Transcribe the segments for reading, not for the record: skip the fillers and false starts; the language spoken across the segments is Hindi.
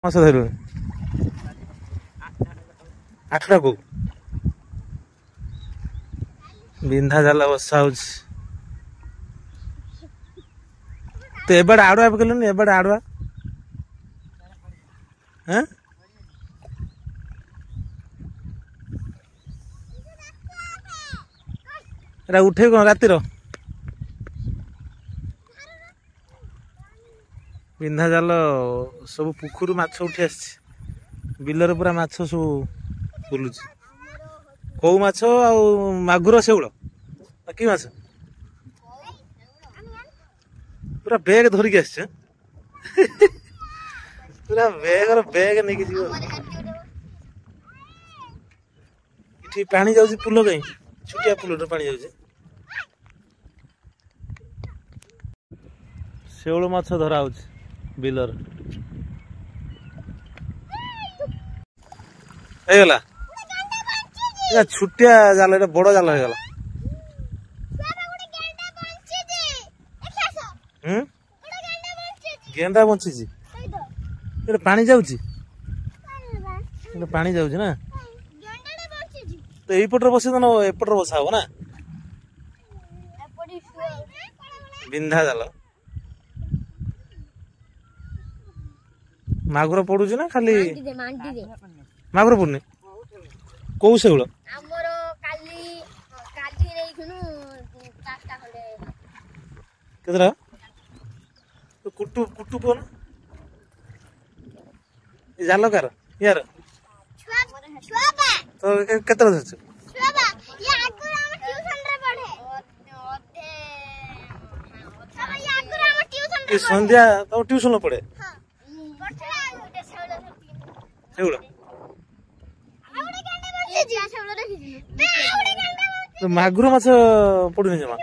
माछ धरु 8टा को बिंधा जाला बसा हो तो एबड़ आड़ुआ पकड़लुनि एबड़ आड़ुआ हाँ एरा उठे कौन रातिर बिंधा जाल सब पुखुरु माछ उठी आस बिलर पूरा माछ सब बुलू कौ माछ आ मागुर शेउल कि माछ पूरा बैग धरिक आस पूरा बैग नहीं जीव इठी पानी जाउची पुल कहीं छुटिया पुल पानी जाउची शेउल माछ धरा होची बिलर गला छुटिया जाल बड़ जाल हो गला गेंडा बंची पानी जाउची पानी जाउची ना तो यपटर बस एपटर बसा हो ना बिंधा जाल मागुर पड़ू ना खाली मागुर पड़नी कौ शेउल केतरा कुटु कुटु कौन जाल कार यार तो केतरा धरछ संध्या तो ट्यूशन पड़े शेउल तो मागुर माछ पड़ुनी जमा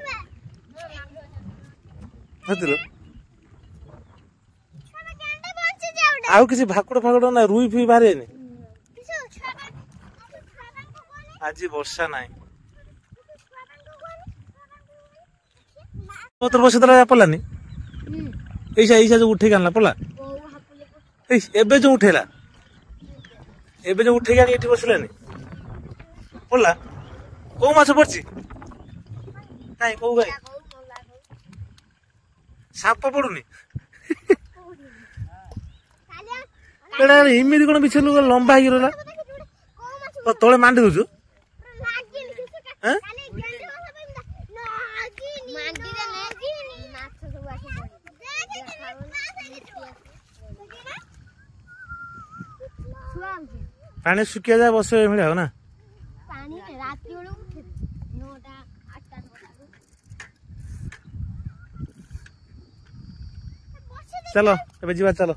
आउ किसी भाकुड़ फाकुड़ ना रुई फुई बाहर आज वर्षा ना तो बस पलानी ऐसा जो उठे आनला पला एबे जो उठेला एबे जो उठे आनी एठी बसलानी पला कौ माछ पड़ची काई कौ गाई साप पड़ुनी इमिदी कौन बिछेलु लंबा हो रहा तले मांडी दौचु पानी सुखिया जाए बस मिले हो ना चलो ए चलो।